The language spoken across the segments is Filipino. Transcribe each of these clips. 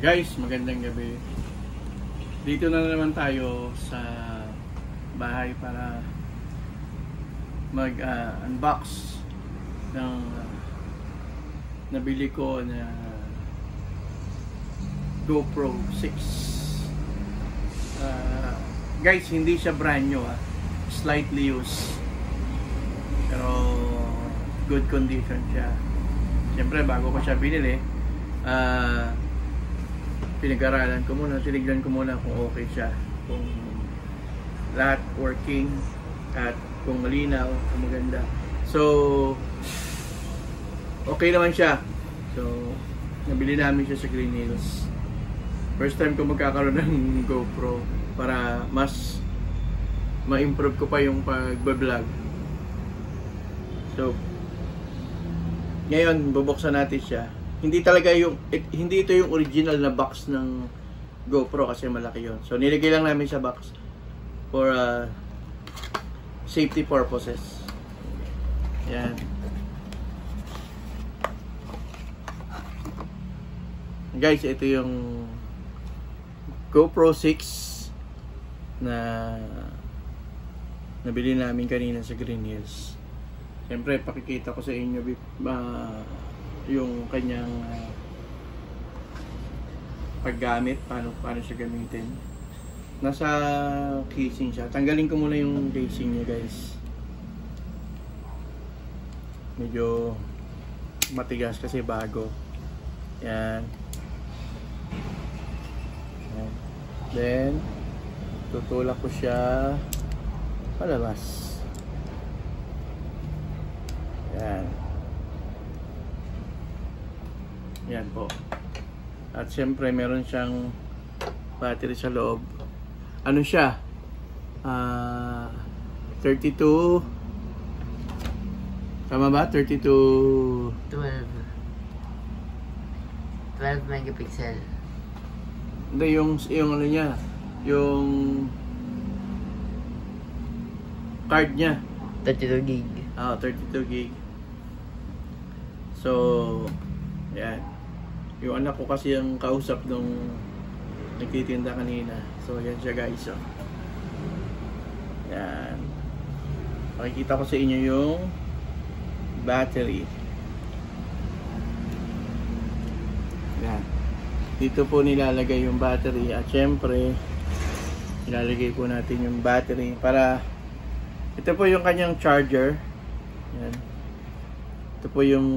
Guys, magandang gabi. Dito na naman tayo sa bahay para mag-unbox ng nabili ko na GoPro 6. Guys, hindi siya brand new, slightly used, pero good condition siya. Siyempre, bago ko siya binili, pinag-aralan ko muna, tinignan ko muna kung okay siya, kung lahat working at kung malinaw, kung maganda. So okay naman siya. So nabili namin siya sa Green Hills. First time ko magkakaroon ng GoPro para mas ma-improve ko pa yung pag-vlog. So ngayon bubuksan natin siya. Hindi ito yung original na box ng GoPro kasi malaki yon. So nilagay lang namin sa box for safety purposes. Yan. Guys, ito yung GoPro 6 na nabili namin kanina sa Green Hills. Siyempre, pakikita ko sa inyo yung kanyang paggamit, paano siya gamitin. Nasa casing siya. Tanggalin ko muna yung casing niya, guys. Medyo matigas kasi bago. Yan. Then tutulak ko siya palabas. Yan. Yan po. At siyempre meron siyang battery sa loob. Ano siya? 32. Tama ba? 32. 12 megapixel. Hindi, yung ano niya, yung card niya. 32 gig. 32 gig. So yan. Yung anak ko kasi yung kausap nung nagtitinda kanina. So yan siya, guys. So, yan. Makikita ko sa inyo yung battery. Yan. Dito po nilalagay yung battery. At syempre nilalagay po natin yung battery para ito po yung kanyang charger. Yan. Ito po yung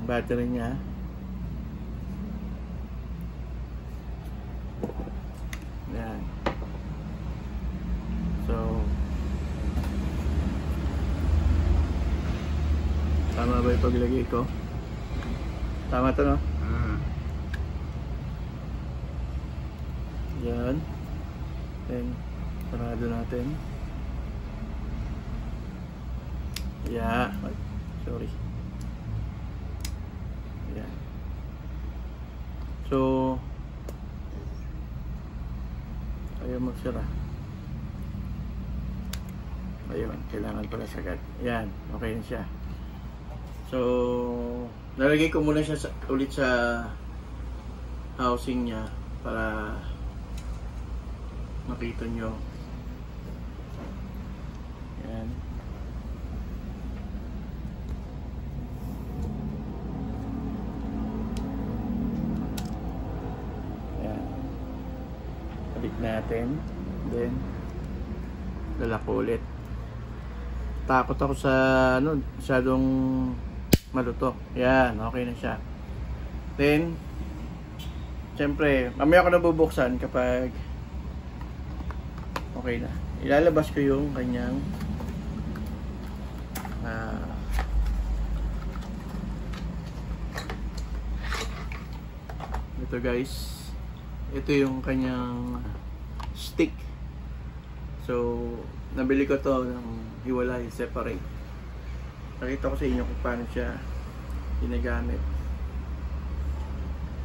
battery niya. Yan. So tama ba yung paglagay ko? Tama to, no? Yan. Then sarado natin. Yeah. Sorry. Yan. So ayaw magsara. Ayun, kailangan pala sagad. Yan, okay na siya. So nalagay ko muna siya ulit sa housing niya para makita nyo. Yan. Yan. Balik natin. Then lalak ulit. Takot ako sa masyadong maluto. Yan, okay na siya. Then siyempre, mamaya ko na bubuksan kapag okay na. Ilalabas ko yung kanyang ito, guys. Ito yung kanyang stick. So nabili ko to ng hiwalay, separate. Nakita ko sa inyo kung paano siya ginagamit.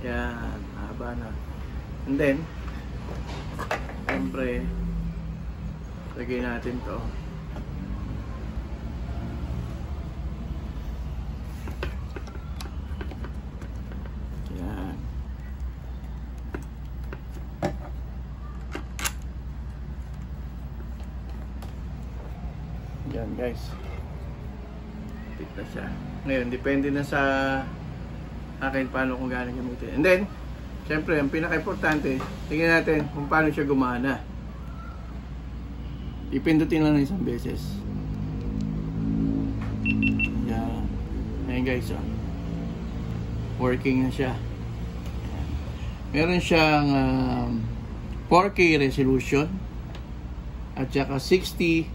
Yan, haba na. And then siyempre lagay natin to. Yan. guys. Tip na siya. Ngayon, depende na sa akin paano kung gaano gamitin. And then, syempre, ang pinaka-importante, tingnan natin kung paano siya gumana. Ipindutin lang ng isang beses. Yan. Ayan guys, oh. Working na siya. Ayan. Meron siyang 4K resolution at saka 60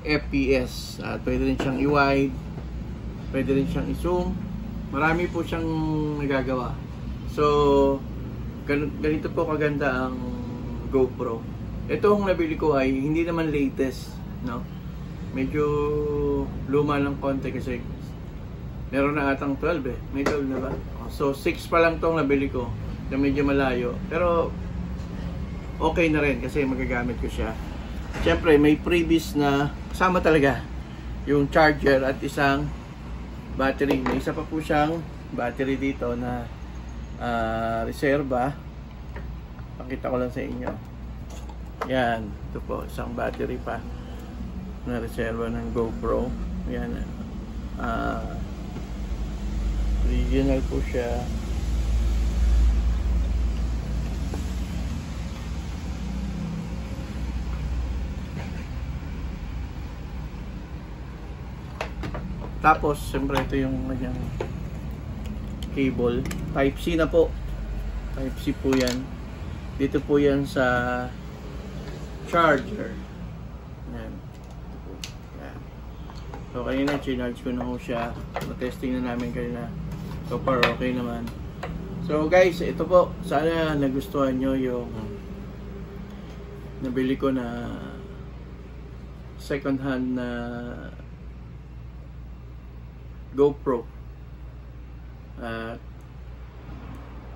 FPS. At pwede rin siyang i-wide, pwede rin siyang i-zoom. Marami po siyang nagagawa. So, ganito po kaganda ang GoPro. Itong nabili ko ay hindi naman latest, no? Medyo luma ng konti kasi meron na atang 12 eh. May 12 na ba? So 6 pa lang tong nabili ko na medyo malayo. Pero okay na rin kasi magagamit ko siya. Siyempre may previous na kasama talaga yung charger at isang battery. May isa pa po siyang battery dito na reserva. Pakita ko lang sa inyo. Yan, ito po, isang battery pa na reserva ng GoPro. Yan, original po siya. Tapos, siyempre ito yung kanyang cable. Type-C na po. Type-C po yan. Dito po yan sa charger. Yan. Yan. So, kanina, chinarge ko na po siya. Testing na namin kanina. So far, okay naman. So, guys, ito po. Sana nagustuhan nyo yung nabili ko na second hand na GoPro.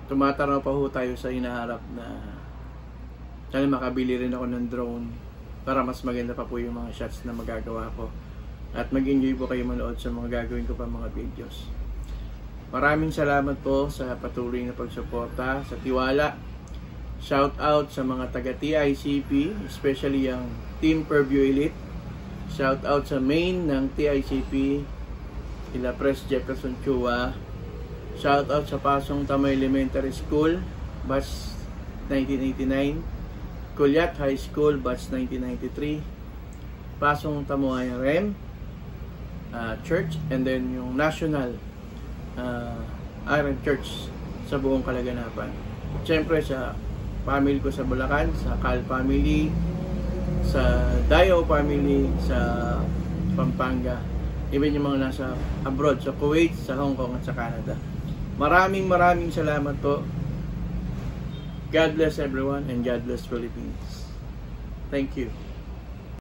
Tumataraw pa ho tayo sa hinaharap na sana makabili rin ako ng drone para mas maganda pa po yung mga shots na magagawa ko at mag-enjoy po kayo manood sa mga gagawin ko pa mga videos. Maraming salamat po sa patuloy na pagsuporta, sa tiwala. Shout out sa mga taga TICP, especially yung Team Purview Elite. Shout out sa main ng TICP, sila Pres Jefferson Chua. Shout out sa Pasong Tama Elementary School, batch 1989. Kulyat High School, batch 1993. Pasong Tamuay Rem Church, and then yung National Iron Church sa buong Kalaganapan. Siyempre sa family ko sa Bulacan, sa Cal family, sa Dayo family, sa Pampanga, even yung mga nasa abroad, sa Kuwait, sa Hong Kong at sa Canada. Maraming salamat po. God bless everyone and God bless Philippines. Thank you.